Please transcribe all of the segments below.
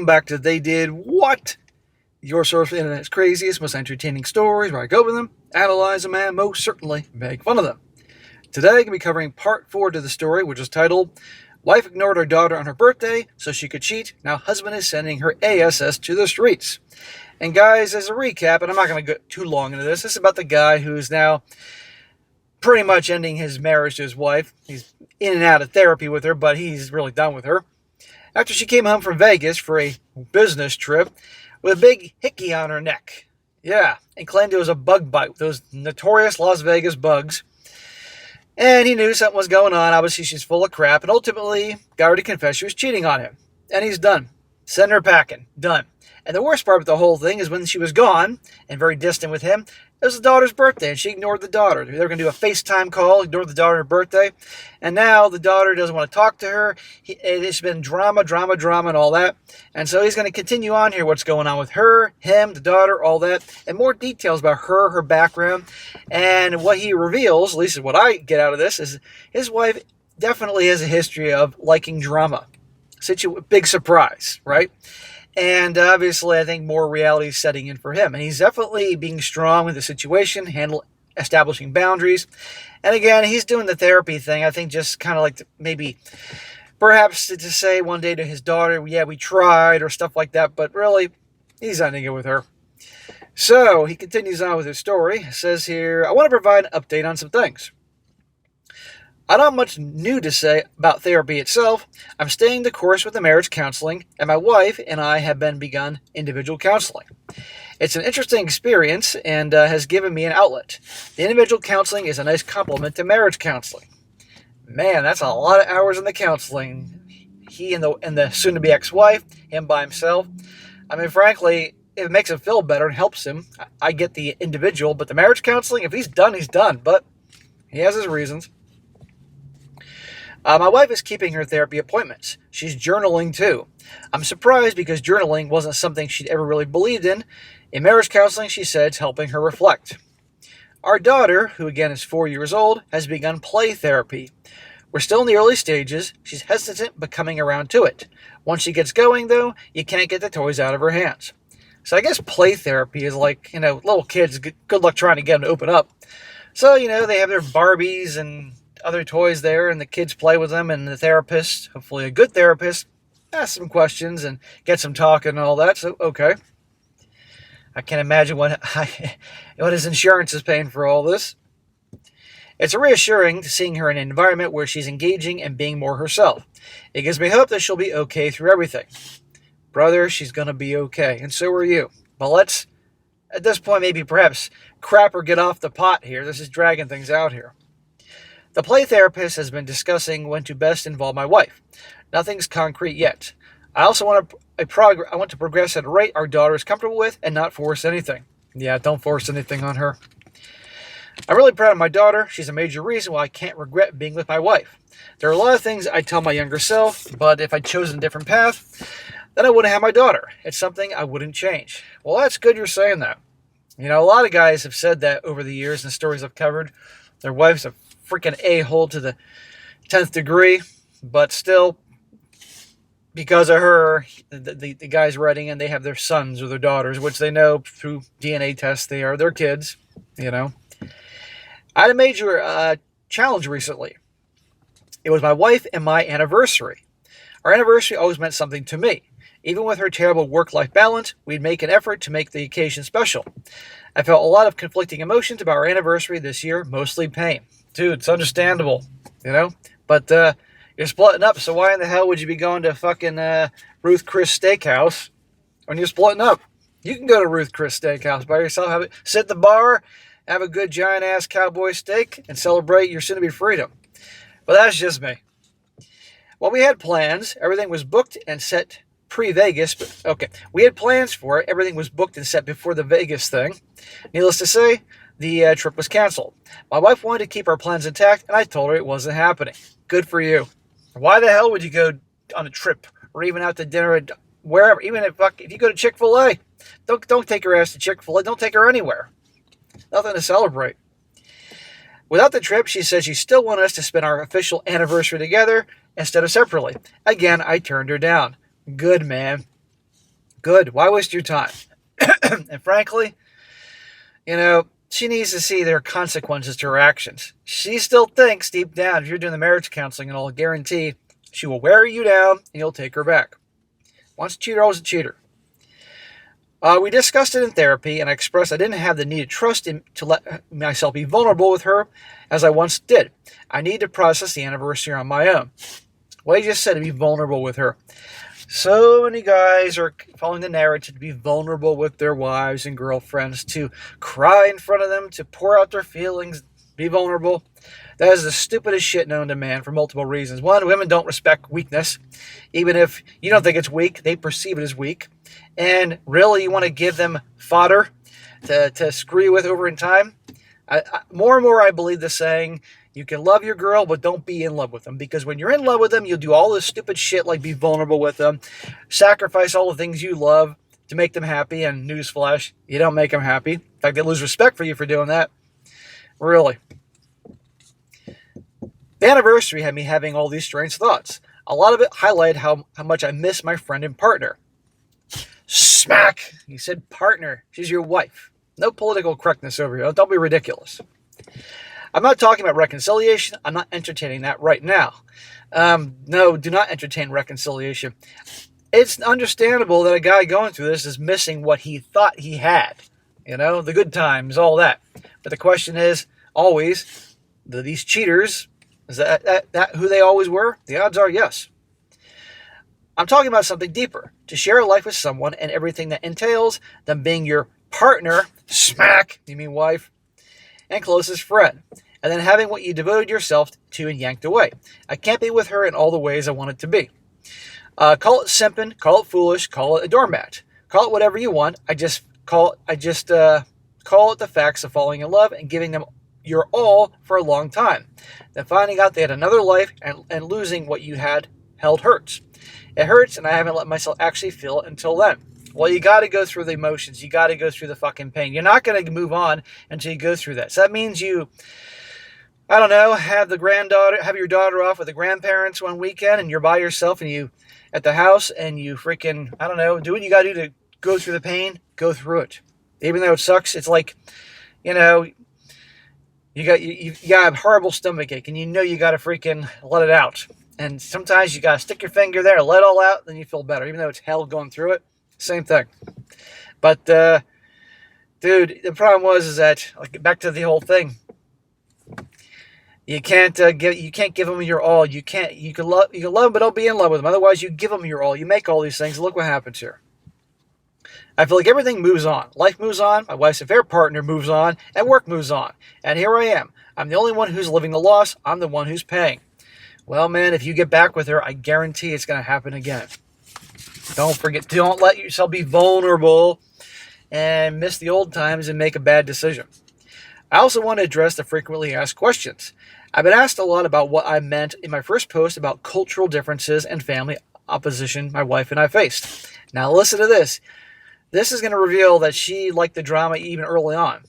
welcome back to They Did What? Your source for the internet's craziest, most entertaining stories where I go over them, analyze them, and most certainly make fun of them. Today, I'm going to be covering part 4 to the story, which is titled, Wife Ignored Her Daughter on Her Birthday so she could cheat, now husband is sending her ASS to the streets. And guys, as a recap, and I'm not going to go too long into this is about the guy who's now pretty much ending his marriage to his wife. He's in and out of therapy with her, but he's really done with her. After she came home from Vegas for a business trip with a big hickey on her neck. Yeah, and claimed it was a bug bite with those notorious Las Vegas bugs. And he knew something was going on. Obviously, she's full of crap. And ultimately, got her to confess she was cheating on him. And he's done. Send her packing. Done. And the worst part of the whole thing is when she was gone and very distant with him, it was the daughter's birthday, and she ignored the daughter. They were going to do a FaceTime call, ignored the daughter on her birthday, and now the daughter doesn't want to talk to her. It's been drama, and all that. And so he's going to continue on here, what's going on with her, him, the daughter, all that, and more details about her background. And what he reveals, at least is what I get out of this, is his wife definitely has a history of liking drama. Such a big surprise, right? And obviously, I think more reality is setting in for him. And he's definitely being strong with the situation, establishing boundaries. And again, he's doing the therapy thing. I think just kind of like maybe perhaps to say one day to his daughter, yeah, we tried or stuff like that. But really, he's ending it with her. So he continues on with his story. It says here, I want to provide an update on some things. I don't have much new to say about therapy itself. I'm staying the course with the marriage counseling, and my wife and I have begun individual counseling. It's an interesting experience and has given me an outlet. The individual counseling is a nice complement to marriage counseling. Man, that's a lot of hours in the counseling. He and the soon-to-be ex-wife, him by himself. I mean, frankly, if it makes him feel better and helps him, I get the individual, but the marriage counseling, if he's done, he's done. But he has his reasons. My wife is keeping her therapy appointments. She's journaling too. I'm surprised because journaling wasn't something she'd ever really believed in. In marriage counseling, she said it's helping her reflect. Our daughter, who again is 4 years old, has begun play therapy. We're still in the early stages. She's hesitant but coming around to it. Once she gets going, though, you can't get the toys out of her hands. So I guess play therapy is like, little kids, good luck trying to get them to open up. So, they have their Barbies and other toys there, and the kids play with them, and the therapist, hopefully a good therapist, asks some questions and gets them talking and all that. So, okay. I can't imagine what his insurance is paying for all this. It's reassuring to seeing her in an environment where she's engaging and being more herself. It gives me hope that she'll be okay through everything. Brother, she's going to be okay, and so are you. But let's, at this point, maybe perhaps crap or get off the pot here. This is dragging things out here. The play therapist has been discussing when to best involve my wife. Nothing's concrete yet. I also want to progress at a rate our daughter is comfortable with and not force anything. Yeah, don't force anything on her. I'm really proud of my daughter. She's a major reason why I can't regret being with my wife. There are a lot of things I tell my younger self, but if I'd chosen a different path, then I wouldn't have my daughter. It's something I wouldn't change. Well, that's good you're saying that. A lot of guys have said that over the years in the stories I've covered. Their wives have freaking a-hole to the 10th degree, but still, because of her, the guys writing in, they have their sons or their daughters, which they know through DNA tests they are their kids, I had a major challenge recently. It was my wife and my anniversary. Our anniversary always meant something to me. Even with her terrible work-life balance, we'd make an effort to make the occasion special. I felt a lot of conflicting emotions about our anniversary this year, mostly pain. Dude, it's understandable, But you're splitting up, so why in the hell would you be going to fucking Ruth Chris Steakhouse when you're splitting up? You can go to Ruth Chris Steakhouse by yourself, sit at the bar, have a good giant-ass cowboy steak, and celebrate your soon-to-be freedom. But that's just me. Well, we had plans. Everything was booked and set pre-Vegas. Okay, we had plans for it. Everything was booked and set before the Vegas thing. Needless to say, the trip was canceled. My wife wanted to keep our plans intact, and I told her it wasn't happening. Good for you. Why the hell would you go on a trip or even out to dinner at wherever? Even if you go to Chick-fil-A, don't take her ass to Chick-fil-A. Don't take her anywhere. Nothing to celebrate. Without the trip, she said she still wanted us to spend our official anniversary together instead of separately. Again, I turned her down. Good, man. Good. Why waste your time? And frankly, she needs to see there are consequences to her actions. She still thinks deep down, if you're doing the marriage counseling and I'll guarantee she will wear you down and you'll take her back. Once a cheater, always a cheater. We discussed it in therapy, and I expressed I didn't have the needed trust to let myself be vulnerable with her as I once did. I need to process the anniversary on my own. Well, you just said to be vulnerable with her. So many guys are following the narrative to be vulnerable with their wives and girlfriends, to cry in front of them, to pour out their feelings, be vulnerable. That is the stupidest shit known to man for multiple reasons. One, women don't respect weakness. Even if you don't think it's weak, they perceive it as weak. And really, you want to give them fodder to screw you with over in time? More and more, I believe the saying, you can love your girl, but don't be in love with them. Because when you're in love with them, you'll do all this stupid shit like be vulnerable with them, sacrifice all the things you love to make them happy, and newsflash, you don't make them happy. In fact, they lose respect for you for doing that. Really. The anniversary had me having all these strange thoughts. A lot of it highlighted how much I miss my friend and partner. Smack! He said partner. She's your wife. No political correctness over here. Don't be ridiculous. I'm not talking about reconciliation. I'm not entertaining that right now. No, do not entertain reconciliation. It's understandable that a guy going through this is missing what he thought he had. The good times, all that. But the question is, always, do these cheaters, is that who they always were? The odds are yes. I'm talking about something deeper. To share a life with someone and everything that entails, them being your partner, smack, you mean wife, and closest friend. And then having what you devoted yourself to and yanked away. I can't be with her in all the ways I want it to be. Call it simping, call it foolish, call it a doormat. Call it whatever you want. I just call it the facts of falling in love and giving them your all for a long time. Then finding out they had another life and losing what you had held hurts. It hurts, and I haven't let myself actually feel it until then. Well, you got to go through the emotions. You got to go through the fucking pain. You're not going to move on until you go through that. So that means you, I don't know, have your daughter off with the grandparents one weekend, and you're by yourself, and you at the house, and you freaking, I don't know, do what you got to do to go through the pain. Go through it, even though it sucks. It's like, you got a horrible stomachache, and you got to freaking let it out. And sometimes you got to stick your finger there, let it all out, then you feel better. Even though it's hell going through it, same thing. But, dude, the problem is that, like, back to the whole thing. You can't give them your all. You can love them, but don't be in love with them. Otherwise, you give them your all. You make all these things. Look what happens here. I feel like everything moves on. Life moves on. My wife's affair partner moves on, and work moves on. And here I am. I'm the only one who's living the loss. I'm the one who's paying. Well, man, if you get back with her, I guarantee it's going to happen again. Don't let yourself be vulnerable and miss the old times and make a bad decision. I also want to address the frequently asked questions. I've been asked a lot about what I meant in my first post about cultural differences and family opposition my wife and I faced. Now listen to this. This is going to reveal that she liked the drama even early on.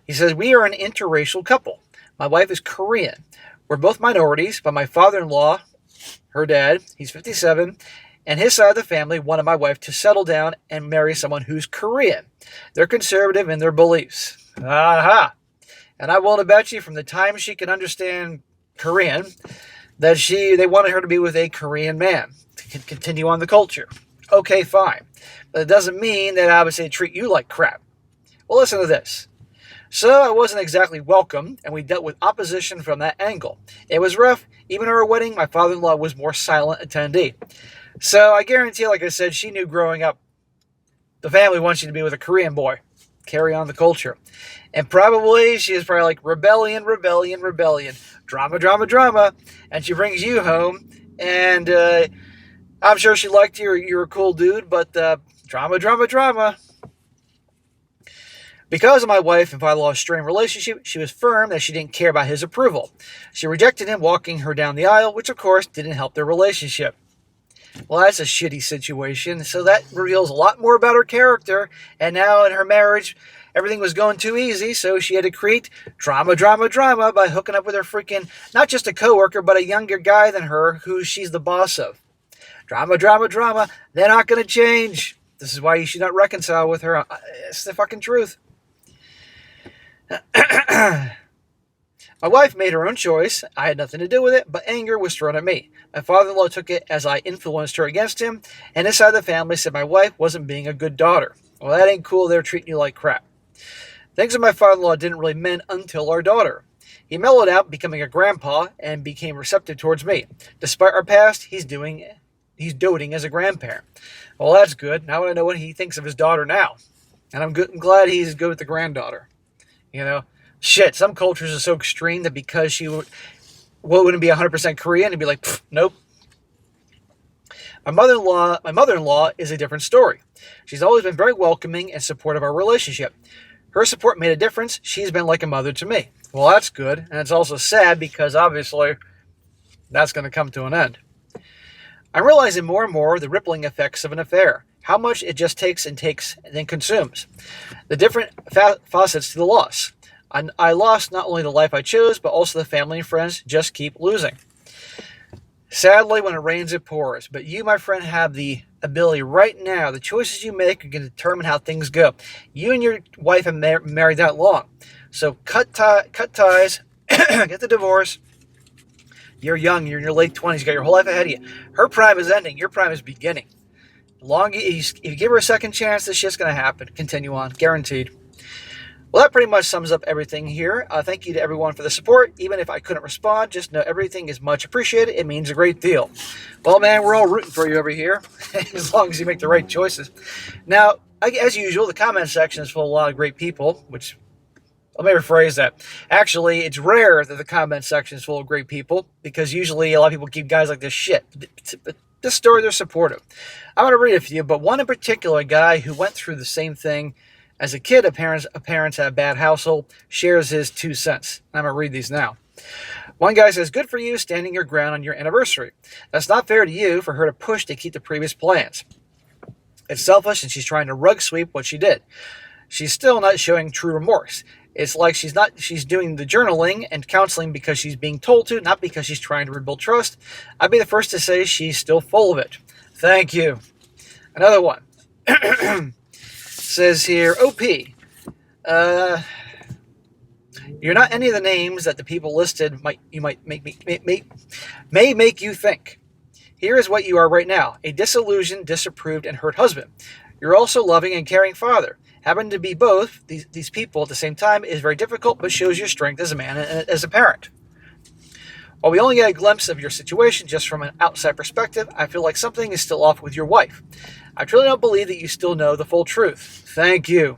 He says, we are an interracial couple. My wife is Korean. We're both minorities, but my father-in-law, her dad, he's 57, and his side of the family wanted my wife to settle down and marry someone who's Korean. They're conservative in their beliefs. Aha! And I want to bet you from the time she can understand Korean that they wanted her to be with a Korean man to continue on the culture. Okay, fine. But it doesn't mean that I would say treat you like crap. Well, listen to this. So I wasn't exactly welcome, and we dealt with opposition from that angle. It was rough. Even at our wedding, my father-in-law was more silent attendee. So I guarantee, like I said, she knew growing up, the family wants you to be with a Korean boy. Carry on the culture. And probably, she is probably like, rebellion, rebellion, rebellion. Drama, drama, drama. And she brings you home, and I'm sure she liked you. You're a cool dude, but drama, drama, drama. Because of my wife and father-in-law's strained relationship, she was firm that she didn't care about his approval. She rejected him walking her down the aisle, which of course didn't help their relationship. Well, that's a shitty situation, so that reveals a lot more about her character, and now in her marriage, everything was going too easy, so she had to create drama, drama, drama by hooking up with her freaking, not just a coworker, but a younger guy than her, who she's the boss of. Drama, drama, drama, they're not going to change. This is why you should not reconcile with her. It's the fucking truth. My wife made her own choice. I had nothing to do with it, but anger was thrown at me. My father-in-law took it as I influenced her against him, and his side of the family said my wife wasn't being a good daughter. Well, that ain't cool. They're treating you like crap. Things with my father-in-law didn't really mend until our daughter. He mellowed out, becoming a grandpa, and became receptive towards me. Despite our past, he's doting as a grandparent. Well, that's good. Now I know what he thinks of his daughter now. And I'm glad he's good with the granddaughter. You know? Shit, some cultures are so extreme that because she wouldn't be 100% Korean, it'd be like, nope. My mother-in-law is a different story. She's always been very welcoming and supportive of our relationship. Her support made a difference. She's been like a mother to me. Well, that's good. And it's also sad because obviously that's going to come to an end. I'm realizing more and more the rippling effects of an affair. How much it just takes and then consumes. The different facets to the loss. I lost not only the life I chose, but also the family and friends just keep losing. Sadly, when it rains, it pours. But you, my friend, have the ability right now. The choices you make are going to determine how things go. You and your wife have married that long. So cut ties, get the divorce. You're young. You're in your late 20s. You got your whole life ahead of you. Her prime is ending. Your prime is beginning. If you give her a second chance, this shit's going to happen. Continue on. Guaranteed. Well, that pretty much sums up everything here. Thank you to everyone for the support. Even if I couldn't respond, just know everything is much appreciated. It means a great deal. Well, man, we're all rooting for you over here, as long as you make the right choices. Now, as usual, the comment section is full of a lot of great people, which, let me rephrase that. Actually, it's rare that the comment section is full of great people, because usually a lot of people keep guys like this shit. But this story, they're supportive. I'm going to read a few, but one in particular, a guy who went through the same thing as a kid, parents had a bad household, shares his 2 cents. I'm going to read these now. One guy says, good for you standing your ground on your anniversary. That's not fair to you for her to push to keep the previous plans. It's selfish and she's trying to rug sweep what she did. She's still not showing true remorse. It's like she's doing the journaling and counseling because she's being told to, not because she's trying to rebuild trust. I'd be the first to say she's still full of it. Thank you. Another one. Says here, OP, you're not any of the names that the people listed may make you think. Here is what you are right now, a disillusioned, disapproved, and hurt husband. You're also loving and caring father. Having to be both these people at the same time is very difficult, but shows your strength as a man and as a parent. While we only get a glimpse of your situation just from an outside perspective, I feel like something is still off with your wife. I truly don't believe that you still know the full truth. Thank you.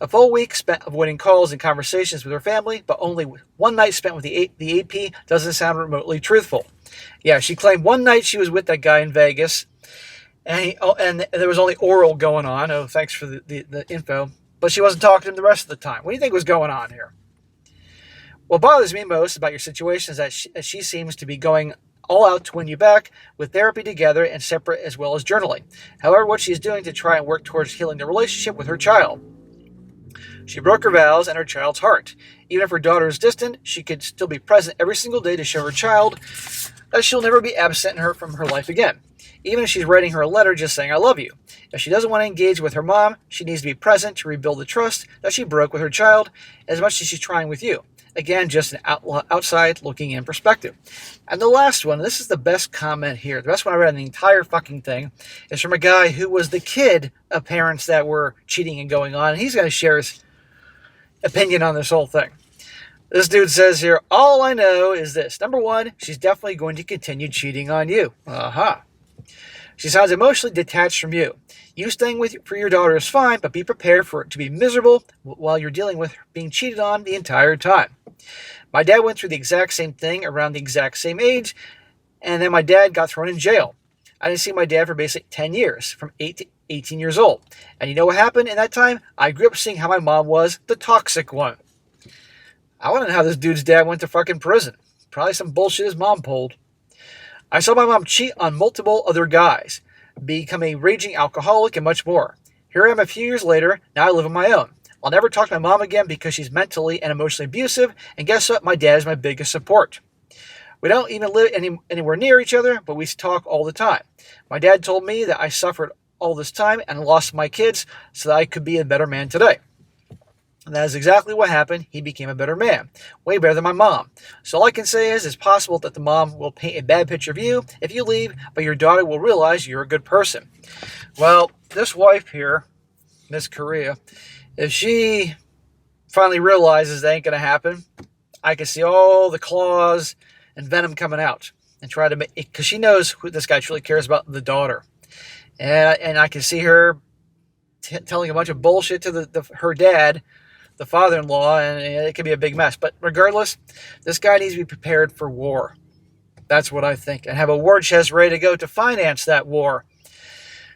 A full week spent avoiding calls and conversations with her family, but only one night spent with the AP doesn't sound remotely truthful. Yeah, she claimed one night she was with that guy in Vegas, and there was only oral going on. Oh, thanks for the info. But she wasn't talking to him the rest of the time. What do you think was going on here? What bothers me most about your situation is that she seems to be going all out to win you back, with therapy together and separate as well as journaling. However, what she is doing to try and work towards healing the relationship with her child. She broke her vows and her child's heart. Even if her daughter is distant, she could still be present every single day to show her child that she'll never be absent from her life again. Even if she's writing her a letter just saying, I love you. If she doesn't want to engage with her mom, she needs to be present to rebuild the trust that she broke with her child as much as she's trying with you. Again, just an outside looking in perspective. And the last one, this is the best comment here. The best one I read in the entire fucking thing is from a guy who was the kid of parents that were cheating and going on. And he's going to share his opinion on this whole thing. This dude says here, all I know is this. Number one, she's definitely going to continue cheating on you. Aha. She sounds emotionally detached from you. You staying for your daughter is fine, but be prepared for it to be miserable while you're dealing with being cheated on the entire time. My dad went through the exact same thing around the exact same age, and then my dad got thrown in jail. I didn't see my dad for basically 10 years, from 8 to 18 years old. And you know what happened in that time? I grew up seeing how my mom was the toxic one. I want to know how this dude's dad went to fucking prison. Probably some bullshit his mom pulled. I saw my mom cheat on multiple other guys, become a raging alcoholic, and much more. Here I am a few years later, now I live on my own. I'll never talk to my mom again because she's mentally and emotionally abusive, and guess what? My dad is my biggest support. We don't even live anywhere near each other, but we talk all the time. My dad told me that I suffered all this time and lost my kids so that I could be a better man today. And that is exactly what happened. He became a better man. Way better than my mom. So all I can say is it's possible that the mom will paint a bad picture of you if you leave, but your daughter will realize you're a good person. Well, this wife here, Miss Korea, if she finally realizes that ain't going to happen, I can see all the claws and venom coming out and try to make, because she knows who this guy truly cares about, the daughter. And I can see her telling a bunch of bullshit to her dad, the father-in-law, and it could be a big mess. But regardless, this guy needs to be prepared for war. That's what I think. And have a war chest ready to go to finance that war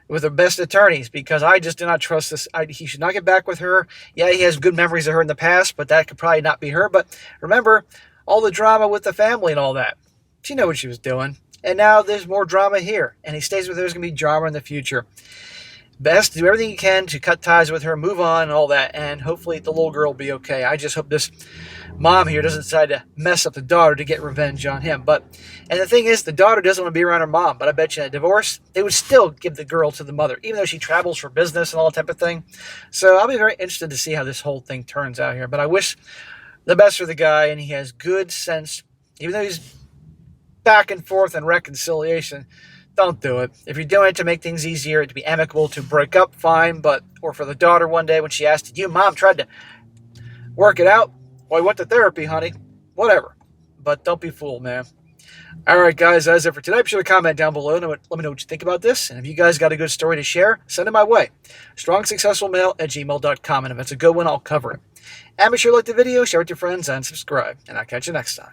with the best attorneys, because I just do not trust this. He should not get back with her. Yeah, he has good memories of her in the past, but that could probably not be her. But remember, all the drama with the family and all that. She knew what she was doing. And now there's more drama here. And he stays with her. There's going to be drama in the future. Best do everything you can to cut ties with her, move on, and all that, and hopefully the little girl will be okay. I just hope this mom here doesn't decide to mess up the daughter to get revenge on him. And the thing is, the daughter doesn't want to be around her mom, but I bet you in a divorce, they would still give the girl to the mother, even though she travels for business and all that type of thing. So I'll be very interested to see how this whole thing turns out here. But I wish the best for the guy, and he has good sense, even though he's back and forth in reconciliation. Don't do it. If you're doing it to make things easier, to be amicable, to break up, fine. Or for the daughter one day when she asked, did you, Mom, tried to work it out? Well, I went to therapy, honey. Whatever. But don't be fooled, man. All right, guys, that's it for today. Be sure to comment down below and let me know what you think about this. And if you guys got a good story to share, send it my way. strongsuccessfulmale@gmail.com. And if it's a good one, I'll cover it. And be sure to like the video, share it with your friends, and subscribe. And I'll catch you next time.